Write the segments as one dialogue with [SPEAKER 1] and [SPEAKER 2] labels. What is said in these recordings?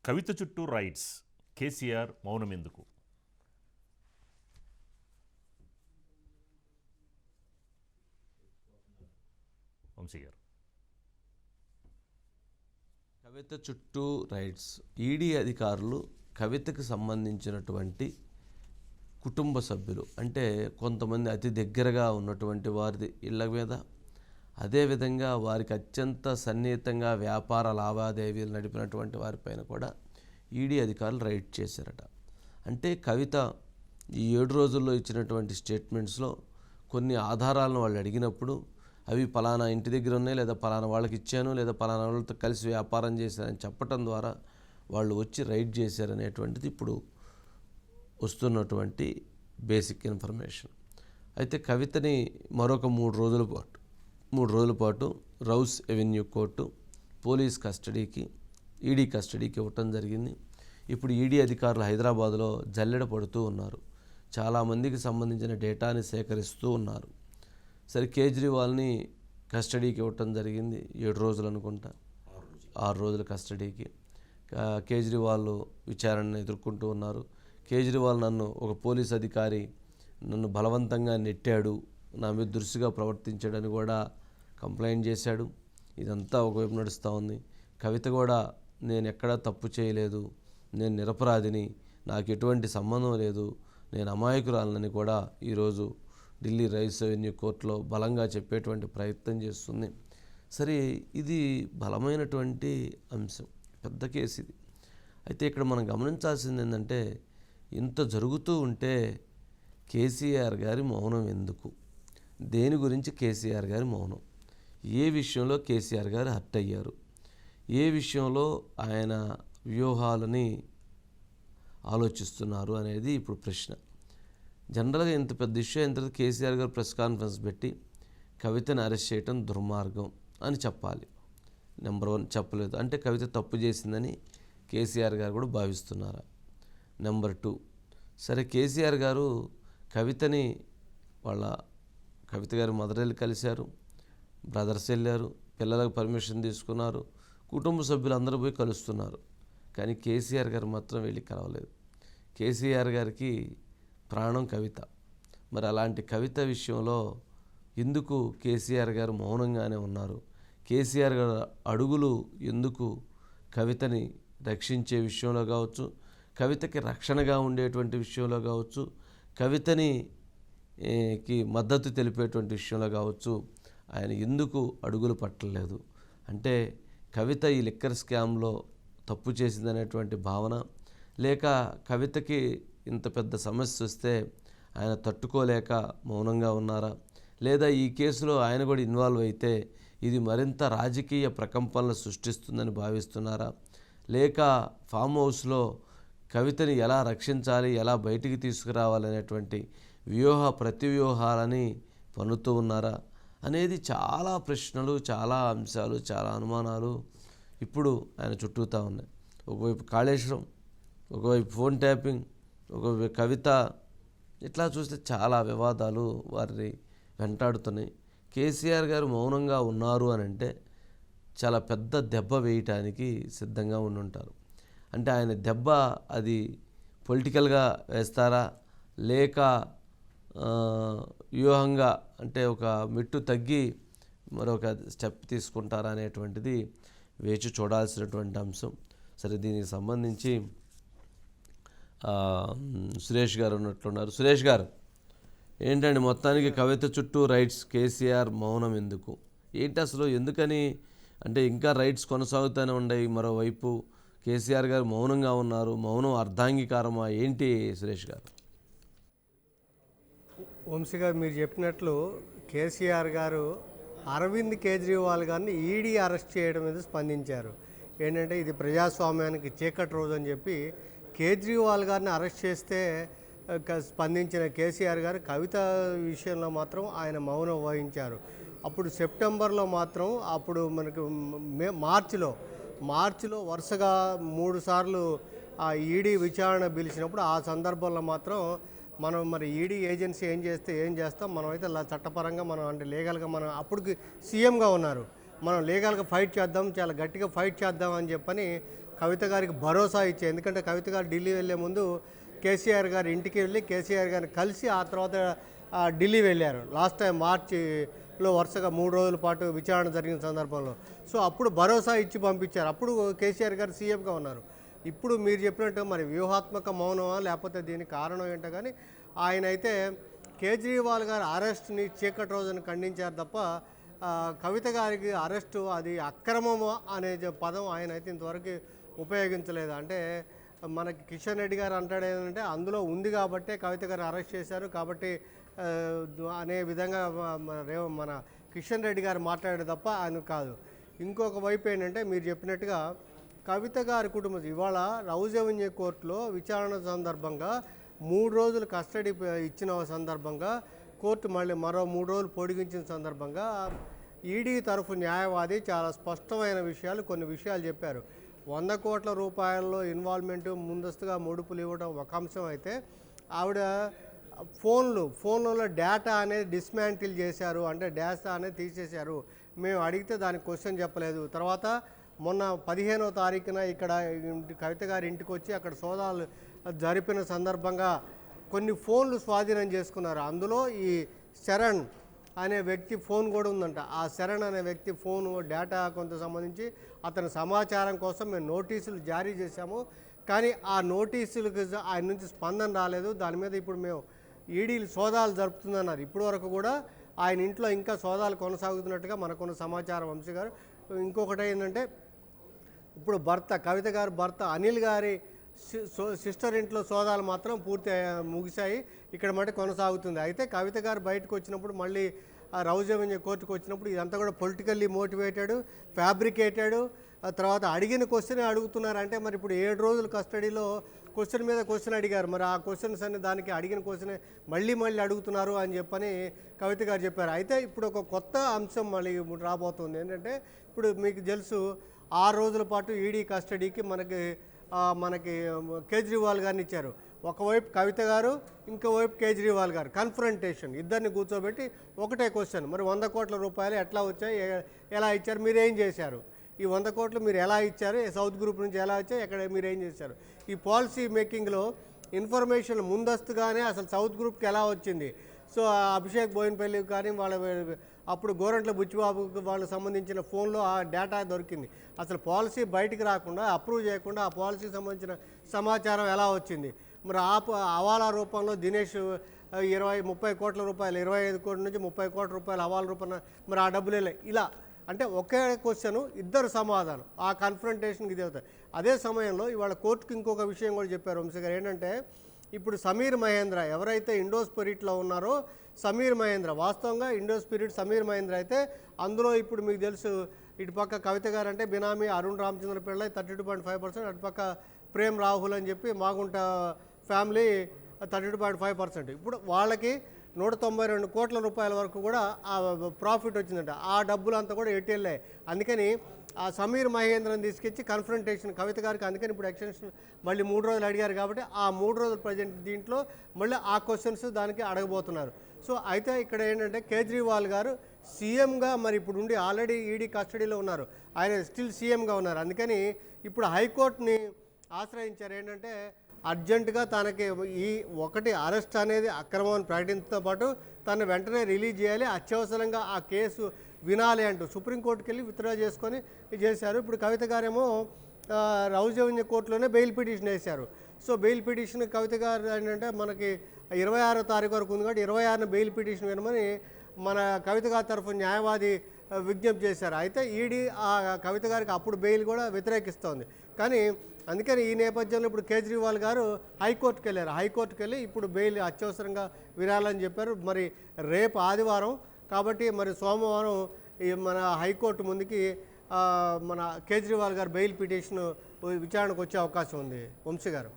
[SPEAKER 1] కవిత చుట్టూ రైట్స్, కేసీఆర్ మౌనం ఎందుకు? వంశీ గారు.
[SPEAKER 2] కవిత చుట్టూ రైట్స్. ఈడీ అధికారులు కవితకు సంబంధించినటువంటి కుటుంబ సభ్యులు, అంటే కొంతమంది అతి దగ్గరగా ఉన్నటువంటి వారి ఇళ్ళ మీద, అదేవిధంగా వారికి అత్యంత సన్నిహితంగా వ్యాపార లావాదేవీలు నడిపినటువంటి వారిపైన కూడా ఈడీ అధికారులు రైడ్ చేశారట. అంటే కవిత ఈ 7 రోజుల్లో ఇచ్చినటువంటి స్టేట్మెంట్స్లో కొన్ని ఆధారాలను వాళ్ళు అడిగినప్పుడు అవి పలానా ఇంటి దగ్గర ఉన్నాయి, లేదా పలానా వాళ్ళకి ఇచ్చాను, లేదా పలానా వాళ్ళతో కలిసి వ్యాపారం చేశారని చెప్పటం ద్వారా వాళ్ళు వచ్చి రైడ్ చేశారనేటువంటిది ఇప్పుడు వస్తున్నటువంటి బేసిక్ ఇన్ఫర్మేషన్. అయితే కవితని మరొక 3 రోజుల పాటు రౌస్ ఎవెన్యూ కోర్టు పోలీస్ కస్టడీకి, ఈడీ కస్టడీకి ఇవ్వటం జరిగింది. ఇప్పుడు ఈడీ అధికారులు హైదరాబాద్లో జల్లెడ పడుతూ ఉన్నారు. చాలామందికి సంబంధించిన డేటాని సేకరిస్తూ ఉన్నారు. సరే, కేజ్రీవాల్ని కస్టడీకి ఇవ్వటం జరిగింది. 7 రోజులు అనుకుంటా, 6 రోజుల కస్టడీకి. కేజ్రీవాల్ విచారణను ఎదుర్కొంటూ ఉన్నారు. కేజ్రీవాల్ ఒక పోలీస్ అధికారి నన్ను బలవంతంగా నెట్టాడు, నా మీద దురుసుగా ప్రవర్తించాడని కూడా కంప్లైంట్ చేశాడు. ఇదంతా ఒకవైపు నడుస్తూ ఉంది. కవిత కూడా నేను ఎక్కడా తప్పు చేయలేదు, నేను నిరపరాధిని, నాకు ఎటువంటి సంబంధం లేదు, నేను అమాయకురాలని కూడా ఈరోజు ఢిల్లీ రైస్ ఎవెన్యూ కోర్టులో బలంగా చెప్పేటువంటి ప్రయత్నం చేస్తుంది. సరే, ఇది బలమైనటువంటి అంశం, పెద్ద కేసు ఇది. అయితే ఇక్కడ మనం గమనించాల్సింది ఏంటంటే, ఇంత జరుగుతూ ఉంటే కేసీఆర్ గారి మౌనం ఎందుకు? దేని గురించి కేసీఆర్ గారి మౌనం? ఏ విషయంలో కేసీఆర్ గారు హర్ట్ అయ్యారు? ఏ విషయంలో ఆయన వ్యూహాలని ఆలోచిస్తున్నారు అనేది ఇప్పుడు ప్రశ్న. జనరల్గా ఇంత పెద్ద ఇష్యూ అయిన తర్వాత కేసీఆర్ గారు ప్రెస్ కాన్ఫరెన్స్ పెట్టి కవితను అరెస్ట్ చేయడం దుర్మార్గం అని చెప్పాలి. నెంబర్ 1 చెప్పలేదు అంటే కవిత తప్పు చేసిందని కేసీఆర్ గారు కూడా భావిస్తున్నారా? నెంబర్ 2, సరే కేసీఆర్ గారు కవితని కవిత గారి మదర్ వెళ్ళి కలిశారు, బ్రదర్స్ వెళ్ళారు, పిల్లలకు పర్మిషన్ తీసుకున్నారు, కుటుంబ సభ్యులు అందరూ పోయి కలుస్తున్నారు. కానీ కేసీఆర్ గారు మాత్రం వెళ్ళి కలవలేదు. కేసీఆర్ గారికి ప్రాణం కవిత. మరి అలాంటి కవిత విషయంలో ఎందుకు కేసీఆర్ గారు మౌనంగానే ఉన్నారు? కేసీఆర్ గారు అడుగులు ఎందుకు కవితని రక్షించే విషయంలో కావచ్చు, కవితకి రక్షణగా ఉండేటువంటి విషయంలో కావచ్చు, కవితని మద్దతు తెలిపేటువంటి విషయంలో కావచ్చు ఆయన ఎందుకు అడుగులు పట్టలేదు? అంటే కవిత ఈ లిక్కర్ స్కామ్లో తప్పు చేసిందనేటువంటి భావన, లేక కవితకి ఇంత పెద్ద సమస్య వస్తే ఆయన తట్టుకోలేక మౌనంగా ఉన్నారా? లేదా ఈ కేసులో ఆయన కూడా ఇన్వాల్వ్ అయితే ఇది మరింత రాజకీయ ప్రకంపనలు సృష్టిస్తుందని భావిస్తున్నారా? లేక ఫామ్ హౌస్లో కవితని ఎలా రక్షించాలి, ఎలా బయటికి తీసుకురావాలనేటువంటి ప్రతివ్యూహాలని పన్నుతూ ఉన్నారా అనేది చాలా ప్రశ్నలు, చాలా అంశాలు, చాలా అనుమానాలు ఇప్పుడు ఆయన చుట్టూతా ఉన్నాయి. ఒకవైపు కాళేశ్వరం, ఒకవైపు ఫోన్ ట్యాపింగ్, ఒకవైపు కవిత, ఇట్లా చూస్తే చాలా వివాదాలు వారిని వెంటాడుతున్నాయి. కేసీఆర్ గారు మౌనంగా ఉన్నారు అని అంటే చాలా పెద్ద దెబ్బ వేయటానికి సిద్ధంగా ఉండుంటారు. అంటే ఆయన దెబ్బ అది పొలిటికల్గా వేస్తారా, లేక వ్యూహంగా అంటే ఒక మెట్టు తగ్గి మరొక స్టెప్ తీసుకుంటారా అనేటువంటిది వేచి చూడాల్సినటువంటి అంశం. సరే, దీనికి సంబంధించి సురేష్ గారు ఉన్నట్లున్నారు. సురేష్ గారు, ఏంటండి మొత్తానికి కవిత చుట్టూ రైట్స్, కేసీఆర్ మౌనం ఎందుకు? ఏంటి అసలు, ఎందుకని? అంటే ఇంకా రైట్స్ కొనసాగుతూనే ఉన్నాయి, మరోవైపు కేసీఆర్ గారు మౌనంగా ఉన్నారు. మౌనం అర్ధాంగీకారమా ఏంటి సురేష్ గారు?
[SPEAKER 3] వంశీ గారు, మీరు చెప్పినట్లు కేసీఆర్ గారు అరవింద్ కేజ్రీవాల్ గారిని ఈడీ అరెస్ట్ చేయడం మీద స్పందించారు. ఏంటంటే ఇది ప్రజాస్వామ్యానికి చీకటి రోజు అని చెప్పి కేజ్రీవాల్ గారిని అరెస్ట్ చేస్తే స్పందించిన కేసీఆర్ గారు కవిత విషయంలో మాత్రం ఆయన మౌనం వహించారు. అప్పుడు సెప్టెంబర్లో మాత్రం, అప్పుడు మనకు మార్చిలో వరుసగా 3 సార్లు ఆ ఈడీ విచారణ పిలిచినప్పుడు ఆ సందర్భంలో మాత్రం మరి ఈడీ ఏజెన్సీ ఏం చేస్తాం, మనమైతే చట్టపరంగా అంటే లీగల్గా అప్పటికి సీఎంగా ఉన్నారు, మనం లీగల్గా ఫైట్ చేద్దాం, చాలా గట్టిగా ఫైట్ చేద్దాం అని చెప్పని కవిత గారికి భరోసా ఇచ్చాయి. ఎందుకంటే కవిత గారు ఢిల్లీ వెళ్ళే ముందు కేసీఆర్ గారి ఇంటికి వెళ్ళి కేసీఆర్ గారిని కలిసి ఆ తర్వాత ఢిల్లీ వెళ్ళారు. లాస్ట్ టైం మార్చిలో వరుసగా 3 రోజుల పాటు విచారణ జరిగిన సందర్భంలో. సో అప్పుడు భరోసా ఇచ్చి పంపించారు. అప్పుడు కేసీఆర్ గారు సీఎంగా ఉన్నారు. ఇప్పుడు మీరు చెప్పినట్టు మరి వ్యూహాత్మక మౌనమా లేకపోతే దీనికి కారణం ఏంటో కానీ ఆయన అయితే కేజ్రీవాల్ గారి అరెస్ట్ని చీకటి రోజుని ఖండించారు తప్ప కవిత గారికి అరెస్టు అది అక్రమము అనే పదం ఆయన అయితే ఇంతవరకు ఉపయోగించలేదు. అంటే మనకి కిషన్ రెడ్డి గారు అంటాడు ఏంటంటే అందులో ఉంది కాబట్టే కవిత గారు అరెస్ట్ చేశారు కాబట్టి అనే విధంగా మన కిషన్ రెడ్డి గారు మాట్లాడారు తప్ప ఆయన కాదు. ఇంకొక వైపు ఏంటంటే మీరు చెప్పినట్టుగా కవిత గారి కుటుంబం ఇవాళ రౌజ్ అవెన్యూ కోర్టులో విచారణ సందర్భంగా 3 రోజులు కస్టడీ ఇచ్చిన సందర్భంగా కోర్టు మళ్ళీ మరో 3 రోజులు పొడిగించిన సందర్భంగా ఈడీ తరఫు న్యాయవాది చాలా స్పష్టమైన విషయాలు కొన్ని విషయాలు చెప్పారు. 100 కోట్ల రూపాయల్లో ఇన్వాల్వ్మెంట్ ముందస్తుగా ముడుపులు ఇవ్వడం ఒక అంశం అయితే ఆవిడ ఫోన్లలో డేటా అనేది డిస్మాంటిల్ చేశారు, అంటే డేటా అనేది తీసేశారు, మేము అడిగితే దానికి క్వశ్చన్ చెప్పలేదు. తర్వాత మొన్న 15వ తారీఖున ఇక్కడ కవిత గారి ఇంటికి వచ్చి అక్కడ సోదాలు జరిపిన సందర్భంగా కొన్ని ఫోన్లు స్వాధీనం చేసుకున్నారు. అందులో ఈ శరణ్ అనే వ్యక్తి ఫోన్ కూడా ఉందంట. ఆ శరణ్ అనే వ్యక్తి ఫోను డేటా కొంత సంబంధించి అతని సమాచారం కోసం మేము నోటీసులు జారీ చేశాము, కానీ ఆ నోటీసులకు ఆయన నుంచి స్పందన రాలేదు. దాని మీద ఇప్పుడు మేము ఈడీలు సోదాలు జరుపుతుందన్నారు. ఇప్పటి వరకు కూడా ఆయన ఇంట్లో ఇంకా సోదాలు కొనసాగుతున్నట్టుగా మనకున్న సమాచారం. వంశీ గారు ఇంకొకటి ఏంటంటే ఇప్పుడు కవిత గారి భర్త అనిల్ గారి సిస్టర్ ఇంట్లో సోదాలు మాత్రం పూర్తి ముగిశాయి, ఇక్కడ మట్టి కొనసాగుతుంది. అయితే కవిత గారు బయటకు వచ్చినప్పుడు మళ్ళీ రౌజ్ అవెన్యూ కోర్టుకు వచ్చినప్పుడు ఇదంతా కూడా పొలిటికల్లీ మోటివేటెడ్, ఫ్యాబ్రికేటెడ్, తర్వాత అడిగిన క్వశ్చనే అడుగుతున్నారు. అంటే మరి ఇప్పుడు 7 రోజులు కస్టడీలో క్వశ్చన్ మీద క్వశ్చన్ అడిగారు, మరి ఆ క్వశ్చన్స్ అన్ని దానికి అడిగిన క్వశ్చనే మళ్ళీ అడుగుతున్నారు అని చెప్పని కవిత గారు చెప్పారు. అయితే ఇప్పుడు ఒక కొత్త అంశం మళ్ళీ రాబోతుంది. ఏంటంటే ఇప్పుడు మీకు తెలుసు 6 రోజుల పాటు ఈడీ కస్టడీకి మనకి కేజ్రీవాల్ గారిని ఇచ్చారు. ఒకవైపు కవిత గారు, ఇంకోవైపు కేజ్రీవాల్ గారు కన్ఫ్రంటేషన్, ఇద్దరిని కూర్చోబెట్టి ఒకటే క్వశ్చన్, మరి 100 కోట్ల రూపాయలు ఎట్లా వచ్చాయి, ఎలా ఇచ్చారు, మీరు ఏం చేశారు, ఈ 100 కోట్లు మీరు ఎలా ఇచ్చారు, సౌత్ గ్రూప్ నుంచి ఎలా వచ్చాయి, ఎక్కడ మీరు ఏం చేశారు, ఈ పాలసీ మేకింగ్లో ఇన్ఫర్మేషన్ ముందస్తుగానే అసలు సౌత్ గ్రూప్కి ఎలా వచ్చింది. సో అభిషేక్ బోయిన్పల్లికి కానీ వాళ్ళ అప్పుడు గోరంట్ల బుచ్చిబాబుకి వాళ్ళకి సంబంధించిన ఫోన్లో ఆ డేటా దొరికింది. అసలు పాలసీ బయటికి రాకుండా అప్రూవ్ చేయకుండా ఆ పాలసీకి సంబంధించిన సమాచారం ఎలా వచ్చింది. మరి హవాలా రూపంలో దినేష్ 20-30 కోట్ల రూపాయలు, 25 కోట్ల నుంచి 30 కోట్ల రూపాయలు హవాలా రూపంలో మరి ఆ డబ్బులు ఇలా అంటే ఒకే క్వశ్చన్ ఇద్దరు సమాధానం, ఆ కన్ఫ్రంటేషన్కి ఇది అవుతాయి. అదే సమయంలో ఇవాళ కోర్టుకి ఇంకొక విషయం కూడా చెప్పారు వంశీ గారు. ఏంటంటే ఇప్పుడు సమీర్ మహేంద్ర ఎవరైతే ఇండోస్పిరిట్లో ఉన్నారో సమీర్ మహేంద్ర, వాస్తవంగా ఇండోస్పిరిట్ సమీర్ మహేంద్ర అయితే అందులో ఇప్పుడు మీకు తెలుసు ఇటుపక్క కవిత గారు అంటే బినామీ అరుణ్ రామచంద్ర పిళ్ళై 32.5%, అటుపక్క ప్రేమ్ రాహుల్ అని చెప్పి మాగుంట ఫ్యామిలీ 32.5%. ఇప్పుడు వాళ్ళకి 192 కోట్ల రూపాయల వరకు కూడా ఆ ప్రాఫిట్ వచ్చిందంట. ఆ డబ్బులు అంతా కూడా ఎటువెళ్ళాయి. అందుకని ఆ సమీర్ మహేంద్రని తీసుకొచ్చి కన్ఫ్రంటేషన్ కవిత గారికి, అందుకని ఇప్పుడు ఎక్స్టెన్షన్ మళ్ళీ 3 రోజులు అడిగారు కాబట్టి ఆ 3 రోజులు ప్రజెంట్ దీంట్లో మళ్ళీ ఆ క్వశ్చన్స్ దానికి అడగబోతున్నారు. సో అయితే ఇక్కడ ఏంటంటే కేజ్రీవాల్ గారు సీఎంగా మరి ఇప్పుడు ఉండి ఆల్రెడీ ఈడీ కస్టడీలో ఉన్నారు, ఆయన స్టిల్ సీఎంగా ఉన్నారు. అందుకని ఇప్పుడు హైకోర్టుని ఆశ్రయించారు. ఏంటంటే అర్జెంటుగా తనకి ఈ అరెస్ట్ అనేది అక్రమం ప్రకటించడంతో పాటు తను వెంటనే రిలీజ్ చేయాలి, అత్యవసరంగా ఆ కేసు వినాలి అంటూ సుప్రీంకోర్టుకి వెళ్ళి విత్డ్రా చేసుకొని చేశారు. ఇప్పుడు కవిత గారేమో రౌజ్ అవెన్యూ కోర్టులోనే బెయిల్ పిటిషన్ వేశారు. సో బెయిల్ పిటిషన్ కవిత గారు ఏంటంటే మనకి 26వ తారీఖు వరకు ఉంది కాబట్టి 26న బెయిల్ పిటిషన్ వినమని మన కవిత గారి తరఫు న్యాయవాది విజ్ఞప్తి చేశారు. అయితే ఈడీ ఆ కవిత గారికి అప్పుడు బెయిల్ కూడా వ్యతిరేకిస్తోంది. కానీ అందుకని ఈ నేపథ్యంలో ఇప్పుడు కేజ్రీవాల్ గారు హైకోర్టుకి వెళ్ళారు. హైకోర్టుకి వెళ్ళి ఇప్పుడు బెయిల్ అత్యవసరంగా వినాలని చెప్పారు. మరి రేపు ఆదివారం కాబట్టి మరి సోమవారం మన హైకోర్టు ముందుకి మన కేజ్రీవాల్ గారు బెయిల్ పిటిషన్ విచారణకు వచ్చే అవకాశం ఉంది. వంశీ గారు.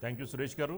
[SPEAKER 1] థ్యాంక్ యూ సురేష్ గారు.